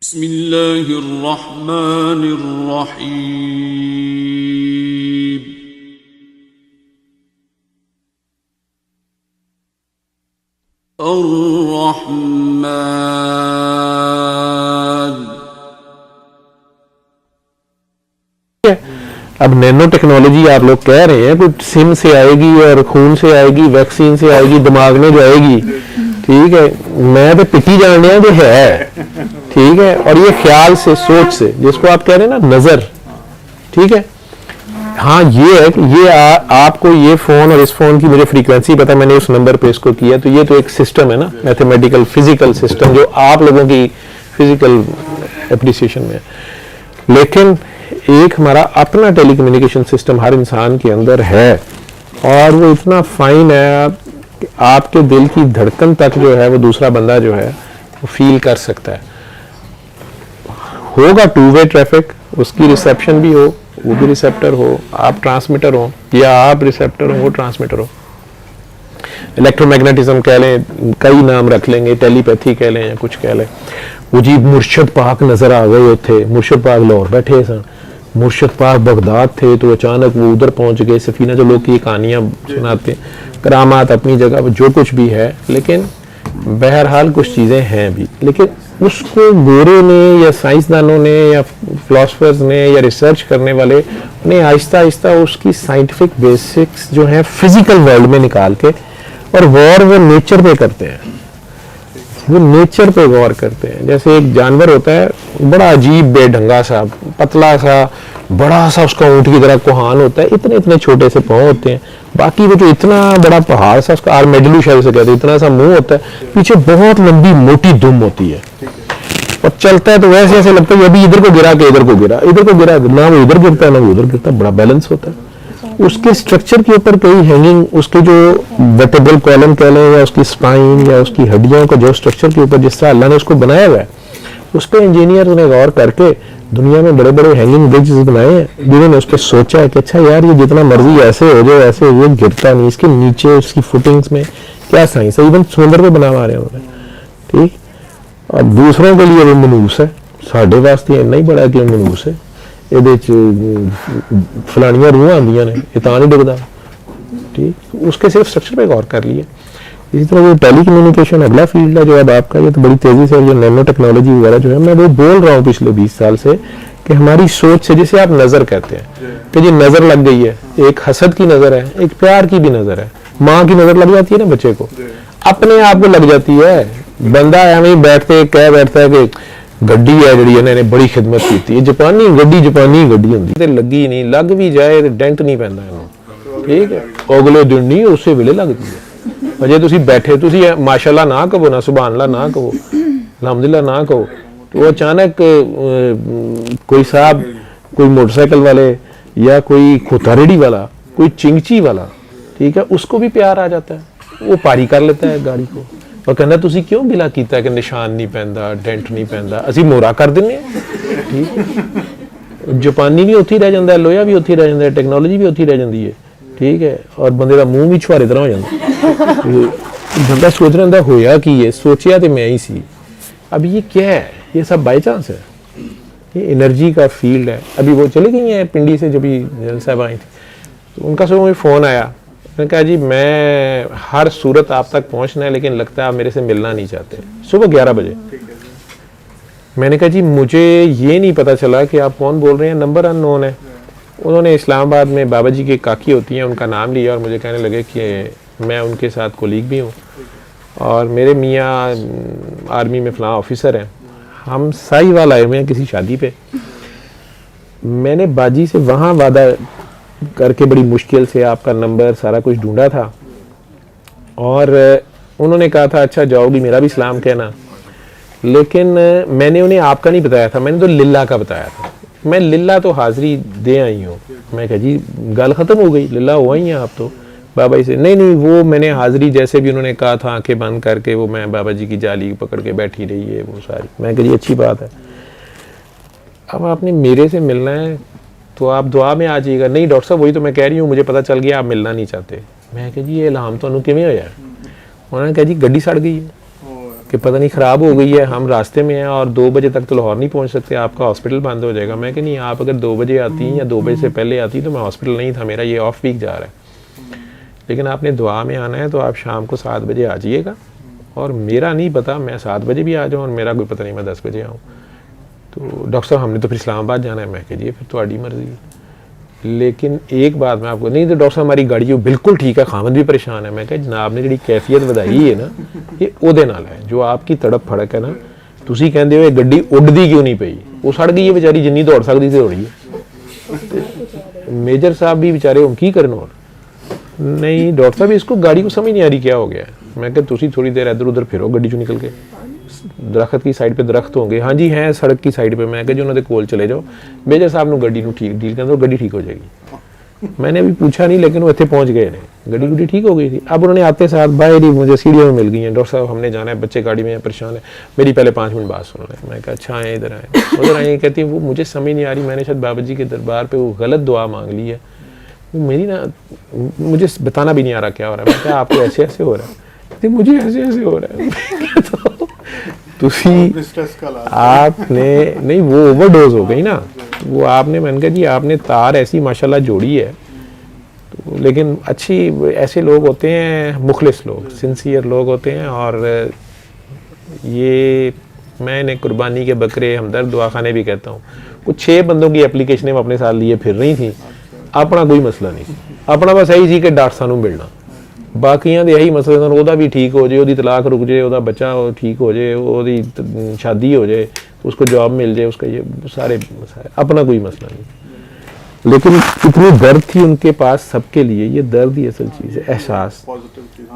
बिस्मिल्लाहिर्रहमानिर्रहीम। अर्रहमान। अब nano technology आप लोग कह रहे हैं कुछ सिम से आएगी और खून से आएगी, वैक्सीन से आएगी, दिमाग में जाएगी। ठीक है, मैं तो पिटी जान रहा जो है, ठीक है। और ये ख्याल से, सोच से, जिसको आप कह रहे हैं ना नजर, ठीक है। हाँ ये है कि ये आपको ये फोन और इस फोन की मुझे फ्रीक्वेंसी पता, मैंने उस नंबर पे इसको किया, तो ये तो एक सिस्टम है ना, मैथमेटिकल फिजिकल सिस्टम, जो आप लोगों की फिजिकल एप्रिसिएशन में है। लेकिन एक हमारा अपना टेलीकम्युनिकेशन सिस्टम हर इंसान के अंदर है, और वो इतना फाइन है कि आपके दिल की धड़कन तक जो है वो दूसरा बंदा जो है वो फील कर सकता है। होगा टू वे ट्रैफिक, उसकी रिसेप्शन भी हो, वो भी रिसेप्टर हो, आप ट्रांसमीटर हो, या आप रिसेप्टर हो वो ट्रांसमीटर हो। इलेक्ट्रोमैग्नेटिज्म कह लें, कई नाम रख लेंगे, टेलीपैथी कह लें या कुछ कह लें। वो जी मुर्शद पाक नजर आ गए थे, मुर्शद पाक लाहौर बैठे सन, मुर्शद पाक बगदाद थे, तो अचानक वो उधर पहुंच गए। सफीना जो लोग की कहानियां सुनाते हैं, करामात अपनी जगह जो कुछ भी है, लेकिन बहरहाल कुछ चीज़ें हैं भी। लेकिन उसको गोरे ने या साइंसदानों ने या फिलोसफर्स ने या रिसर्च करने वाले ने आहिस्ता आहिस्ता उसकी साइंटिफिक बेसिक्स जो हैं फिजिकल वर्ल्ड में निकाल के, और गौर वो नेचर पे करते हैं, वो नेचर पे गौर करते हैं। जैसे एक जानवर होता है बड़ा अजीब बेढंगा सा, पतला सा, बड़ा सा, उसका ऊँट की तरह कोहान होता है, इतने इतने छोटे से पाँव होते हैं। बाकी वो जो इतना बड़ा पहाड़ सा, उसका आर्मेडलू शायद से कहते हैं, इतना सा मुंह होता है, पीछे बहुत लंबी मोटी दुम होती है, और चलता है तो वैसे ऐसे लगता है अभी इधर को गिरा के इधर को गिरा, इधर को गिरा, ना वो इधर गिरता है ना वो उधर गिरता है, बड़ा बैलेंस होता है। उसके स्ट्रक्चर के ऊपर कई हैंगिंग, उसके जो वर्टेब्रल कॉलम कह लें या उसकी स्पाइन या उसकी हड्डियों का जो स्ट्रक्चर के ऊपर जिस तरह अल्लाह ने उसको बनाया हुआ है, उस पर इंजीनियर ने गौर करके दुनिया में बड़े बड़े हैंगिंग ब्रिजेस बनाए हैं, जिन्होंने उस पर सोचा है कि अच्छा यार ये जितना मर्जी ऐसे हो जाए ऐसे ये गिरता नहीं, इसके नीचे उसकी फुटिंग्स में क्या साइंस है। इवन समुद्र पे बना रहे हैं उन्होंने, ठीक। और दूसरों के लिए वो मनूस है, साढ़े वास्ते इन्ना ही बड़ा कि मनूस है, ये फलानियां रूह आंदियां ने, ये तां नहीं डिगदा, ठीक। उसके सिर्फ स्ट्रक्चर पे गौर कर लिए। इसी तरह जो टेलीकम्युनिकेशन अगला फील्ड है जो अब आपका, ये तो बड़ी तेजी से जो नैनो टेक्नोलॉजी वगैरह जो है, मैं वो बोल रहा हूँ पिछले 20 साल से कि हमारी सोच से, जिसे आप नजर कहते हैं, कि जी नजर लग गई है, एक हसद की नजर है, एक प्यार की भी नजर है। माँ की नजर लग जाती है ना बच्चे को, अपने आप को लग जाती है। बंदा एवं बैठते कह बैठता है कि गड्डी है जी इन्होंने बड़ी खिदमत की, जापानी गड्डी होंगी, लगी नहीं, लग भी जाए तो डेंट नहीं पैंदा इन्हों, ठीक है। अगले दिन नहीं उस वेले लगती है। अजे तुसी बैठे, तुसी माशाअल्लाह ना कहो ना, सुभान अल्लाह ना कहो, अल्हम्दुलिल्लाह ना कहो, तो वो अचानक कोई साहब, कोई मोटरसाइकिल वाले या कोई खोतारेड़ी वाला, कोई चिंगची वाला, ठीक है, उसको भी प्यार आ जाता है, वो पारी कर लेता है गाड़ी को, और कहना तुसी क्यों गिला कीता कि निशान नहीं पैंदा, डेंट नहीं पैंदा, असी मोरा कर दिन्ने, ठीक। जापानी भी उत्थे रह जाता है, लोहा भी उत्थे रह जाता है, टेक्नोलॉजी भी उत्थे रह जाती है, ठीक है। और बंदे का मूँह भी छुहारे तरह हो जाता, बंदा सोच रहा होया कि ये सोचिया तो मैं ही सी। अब ये क्या है, ये सब बाई चांस है, ये एनर्जी का फील्ड है। अभी वो चली गई हैं पिंडी से, जब भी साहब आई थी, तो उनका सुबह मुझे फ़ोन आया, मैंने कहा जी मैं हर सूरत आप तक पहुंचना है, लेकिन लगता है आप मेरे से मिलना नहीं चाहते। सुबह 11 बजे मैंने कहा जी मुझे ये नहीं पता चला कि आप कौन बोल रहे हैं, नंबर अननोन है। उन्होंने इस्लामाबाद में बाबा जी की काकी होती हैं, उनका नाम लिया और मुझे कहने लगे कि मैं उनके साथ कोलीग भी हूँ, और मेरे मियाँ आर्मी में फ़लाँ ऑफिसर हैं, हम साहिवाल आए हुए हैं किसी शादी पे। मैंने बाजी से वहाँ वादा करके बड़ी मुश्किल से आपका नंबर सारा कुछ ढूंढा था, और उन्होंने कहा था अच्छा जाओगी, मेरा भी सलाम कहना। लेकिन मैंने उन्हें आपका नहीं बताया था, मैंने तो लिल्ला का बताया था। मैं लिल्ला तो हाज़िरी दे आई हूँ। मैं कहा जी गल ख़त्म हो गई, लिल्ला हुआ ही हैं आप तो बाबा जी से। नहीं वो मैंने हाज़िरी जैसे भी उन्होंने कहा था आंखें बंद करके, वो मैं बाबा जी की जाली पकड़ के बैठी रही है वो सारी। मैं कहा जी अच्छी बात है, अब आपने मेरे से मिलना है तो आप दुआ में आ जाइएगा। नहीं डॉक्टर साहब वही तो मैं कह रही हूँ, मुझे पता चल गया आप मिलना नहीं चाहते। मैं कहा जी ये इल्हाम तो किवें होया? उन्होंने कहा जी गड्डी सड़ गई है। कि पता नहीं ख़राब हो गई है, हम रास्ते में हैं और 2 बजे तक तो लाहौर नहीं पहुंच सकते, आपका हॉस्पिटल बंद हो जाएगा। मैं कि नहीं, आप अगर 2 बजे आती हैं या 2 बजे से पहले आती तो मैं हॉस्पिटल नहीं था, मेरा ये ऑफ वीक जा रहा है, लेकिन आपने दुआ में आना है तो आप शाम को 7 बजे आ जाइएगा। और मेरा नहीं पता मैं 7 बजे भी आ जाऊँ और मेरा कोई पता नहीं मैं 10 बजे आऊँ। तो डॉक्टर साहब हमने तो फिर इस्लामाबाद जाना है। मैं कह जी फिर तुम्हारी मर्जी है, लेकिन एक बात मैं आपको, नहीं तो डॉक्टर साहब हमारी गाड़ी बिल्कुल ठीक है, खामद भी परेशान है। मैं कहा जनाब ने जी कैफियत वधाई है ना, ये ਉਹਦੇ ਨਾਲ है जो आपकी तड़प फड़क है ना। ਤੁਸੀਂ ਕਹਿੰਦੇ ਹੋ ਇਹ ਗੱਡੀ ਉੱਡਦੀ क्यों नहीं पई, वो सड़ गई है बेचारी, जिन्नी दौड़ सकती थी दौड़ी है। मेजर साहब भी बेचारे हम की करन, और नहीं डॉक्टर साहब इसको गाड़ी को समझ नहीं आ रही क्या हो गया। मैं कहा तुसी थोड़ी देर इधर उधर फिरो गड्डी चों निकल के, दरख्त की साइड पे दरख्त होंगे, हाँ जी हैं सड़क की साइड पे। मैं कहा जी उन्होंने कोल चले जाओ, मेजर साहब ने गड्डी ठीक डील कर, गड्डी ठीक हो जाएगी। मैंने अभी पूछा नहीं, लेकिन वो इतने पहुंच गए ने, गड्डी गुड्डी ठीक हो गई थी। अब उन्होंने आते साथ बाहर ही मुझे सीढ़ियों में मिल गई हैं, डॉक्टर साहब हमने जाना है, बच्चे गाड़ी में परेशान है। मेरी पहले 5 मिनट बात सुन रहे। मैं कहा अच्छा आए इधर आए, उधर आए। कहती है वो मुझे समझ नहीं आ रही, मैंने शायद बाबा जी के दरबार पर वो गलत दुआ मांग ली है, वो मेरी ना मुझे बताना भी नहीं आ रहा क्या हो रहा है। मैं क्या आपको ऐसे ऐसे हो रहा है, मुझे ऐसे ऐसे हो रहा है। तो आपने नहीं, वो ओवरडोज हो गई ना वो, आपने मैंने कहा जी आपने तार ऐसी माशाल्लाह जोड़ी है। तो लेकिन अच्छी ऐसे लोग होते हैं, मुखलिस लोग, सिंसियर लोग होते हैं। और ये मैं इन्हें कुर्बानी के बकरे हमदर्द दुआखाने भी कहता हूँ। कुछ 6 बंदों की एप्लीकेशनें अपने साथ लिए फिर रही थी, अपना कोई मसला नहीं, अपना बस यही सी कि डॉक्टर सानू मिलना, बाकियां दे यही मसले सन, ओदा भी ठीक हो जाए, ओदी तलाक रुक जाए, ओदा बच्चा ठीक हो जाए, ओदी शादी हो जाए, उसको जॉब मिल जाए, उसका ये सारे अपना कोई मसला नहीं। लेकिन इतनी दर्द थी उनके पास सबके लिए, ये दर्द ही असल चीज़ है, एहसास,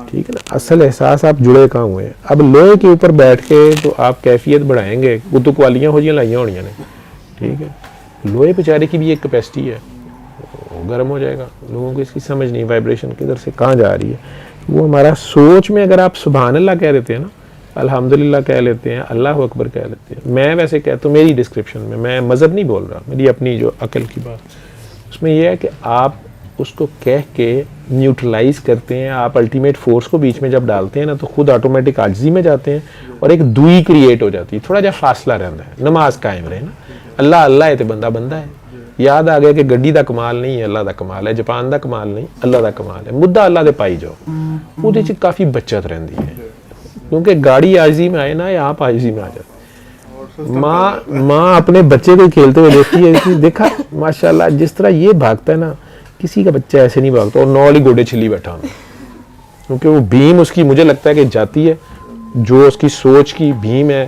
ठीक है ना, असल एहसास। आप जुड़े कहाँ हुए हैं। अब लोहे के ऊपर बैठ के तो आप कैफियत बढ़ाएंगे, कुतुक वालियाँ हो जी लाइयाँ होनियाँ ने, ठीक है। लोहे बेचारे की भी एक कैपेसिटी है, गर्म हो जाएगा। लोगों को इसकी समझ नहीं, वाइब्रेशन किधर से कहाँ जा रही है। वो हमारा सोच में अगर आप सुभान अल्लाह कह देते हैं ना, अल्हम्दुलिल्लाह कह लेते हैं, अल्लाह अकबर कह लेते हैं। मैं वैसे कहता हूँ, मेरी डिस्क्रिप्शन में, मैं मज़हब नहीं बोल रहा, मेरी अपनी जो अकल की बात, उसमें यह है कि आप उसको कह के न्यूट्रलाइज करते हैं। आप अल्टीमेट फोर्स को बीच में जब डालते हैं ना, तो खुद ऑटोमेटिक आजिज़ी में जाते हैं और एक दुई क्रिएट हो जाती है, थोड़ा जा फासला रहता है, नमाज कायम रहे ना। अल्लाह अल्लाह है तो बंदा बंदा है। याद आ गया कि गड्डी का कमाल नहीं है, अल्लाह का कमाल है, जापान का कमाल नहीं, अल्लाह का कमाल है। मुद्दा अल्लाह दे पाई जाओ, ਉਹਦੇ ਚ काफ़ी बचत रहती है, क्योंकि गाड़ी आजिज़ी में आए ना, या आप आजिज़ी में आ जाते। माँ अपने बच्चे को खेलते हुए देखती है कि देखा माशाल्लाह जिस तरह ये भागता है ना, किसी का बच्चा ऐसे नहीं भागता। और नौली गोडे छिली बैठा हूँ, क्योंकि वो भीम उसकी मुझे लगता है कि जाती है, जो उसकी सोच की भीम है,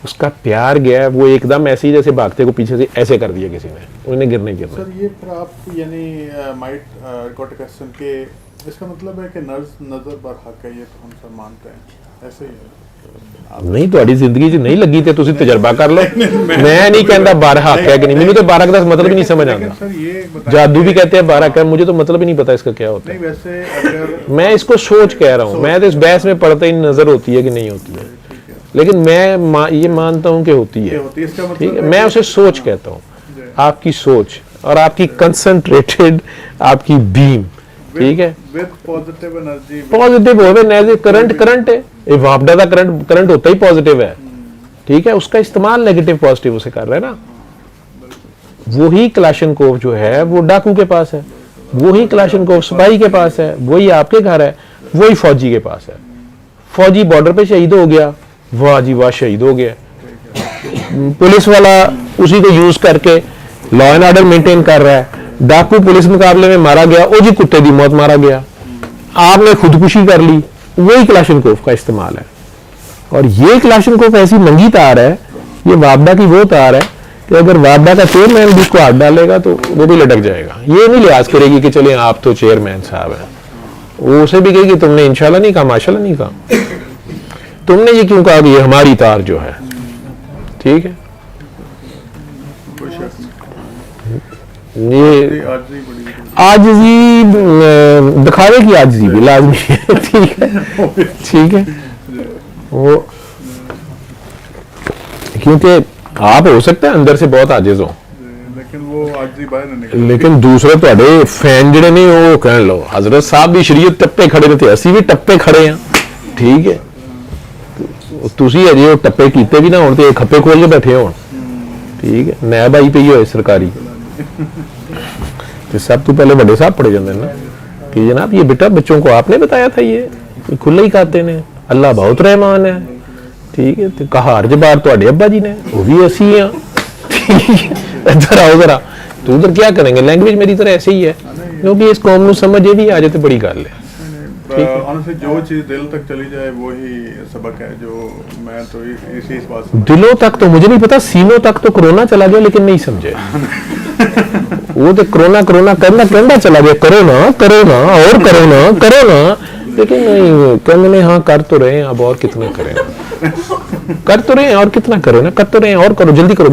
उसका प्यार गया है, वो एकदम ऐसे ही जैसे भागते को पीछे से ऐसे कर दिया किसी ने, उन्हें गिरने सर ये फिर आप यानी माइट गॉट अ क्वेश्चन के इसका मतलब है कि नजर पर हक है, ये तो हम सब मानते हैं, ऐसे ही है। नहीं ਤੁਹਾਡੀ ਜ਼ਿੰਦਗੀ 'ਚ नहीं लगी ਤੇ ਤੁਸੀਂ ਤਜਰਬਾ ਕਰ ਲਓ। मैं नहीं कहता 12 हक है कि नहीं, मुझे तो 12 का मतलब ही नहीं समझ आता। जादू भी कहते हैं 12 का, मुझे तो मतलब ही नहीं पता इसका क्या होता है। वैसे अगर मैं इसको सोच कह रहा हूँ, मैं तो इस बहस में पढ़ता ही नजर होती है कि नहीं होती है, लेकिन मैं ये मानता हूँ कि होती है, ठीक है। मैं उसे सोच कहता हूँ, आपकी सोच और आपकी कंसंट्रेटेड आपकी बीम, ठीक है, पॉजिटिव एनर्जी, पॉजिटिव हो करंट है, ये वापडा का करंट होता ही पॉजिटिव है, ठीक है। उसका इस्तेमाल नेगेटिव पॉजिटिव उसे कर रहा है ना। वही क्लाशनकोव जो है वो डाकू के पास है, वही क्लाशनकोव सिपाही के पास है, वही आपके घर है, वही फौजी के पास है। फौजी बॉर्डर पे शहीद हो गया, वाह जी वाह शहीद हो गया। पुलिस वाला उसी को यूज करके लॉ एंड ऑर्डर मेंटेन कर रहा है। डाकू पुलिस मुकाबले में मारा गया, ओ जी कुत्ते की मौत मारा गया, आपने खुदकुशी कर ली, वही क्लाशनकोव का इस्तेमाल है। और ये क्लाशनकोव ऐसी नंगी तार है, ये वापडा की वो तार है कि अगर वापडा का चेयरमैन भी उसको हाथ डालेगा तो वो भी लटक जाएगा। ये नहीं लिहाज करेगी कि चलिए आप तो चेयरमैन साहब हैं, वो उसे भी कहेगी तुमने इंशाल्लाह नहीं कहा, माशाल्लाह नहीं कहा, तुमने ये क्यों कहा कि ये हमारी तार जो है, ठीक है। ये आजिज़ी दिखावे की आजिज़ी भी लाजमी है, ठीक है, ठीक है। वो क्योंकि आप हो सकते हैं अंदर से बहुत आजिज़ हो, लेकिन वो आजिज़ी बाहर नहीं निकलती। लेकिन दूसरे ਤੁਹਾਡੇ फैन ਜਿਹੜੇ ने वो कह लो हजरत साहब भी शरीयत टप्पे खड़े ने थे, ਅਸੀਂ भी टप्पे खड़े हैं, ठीक है। ਤੁਸੀਂ ਅਜੇ ਉਹ ਟੱਪੇ ਕੀਤੇ ਵੀ ਨਾ ਹੋਣ ਤੇ ਇਹ ਖੱਪੇ ਖੋਲ ਕੇ ਬੈਠੇ ਹੋਣ, ठीक है, नैब आई पई होए सरकारी तो सब तो पहले बड़े साहब पढ़े जाते ना कि जनाब ये बेटा बच्चों को आपने बताया था, ये खुले ही खाते ने, अल्लाह बहुत रहमान है, ठीक है। तो कहा हर जबार तो अब्बा जी ने, वो भी ऐसी ही हैं, इधर आओ जरा, तो उधर क्या करेंगे, लैंग्वेज मेरी तरह ऐसे ही है, क्योंकि इस कौम को समझ ये भी आ जाए तो बड़ी गल है। ऑनेस्टली जो चीज दिल तक चली जाए वही सबक है, जो मैं तो इसी इस बात से दिलों तक तो मुझे नहीं पता, सीनों तक तो कोरोना चला गया लेकिन नहीं समझे वो तो कोरोना कोरोना करना कहना चला गया, करो ना और करो ना, लेकिन नहीं कहने हाँ कर तो रहे हैं, अब और कितना करें, कर तो रहे हैं और कितना करो ना, कर तो रहे हैं और करो, जल्दी करो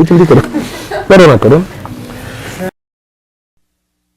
करो ना करो।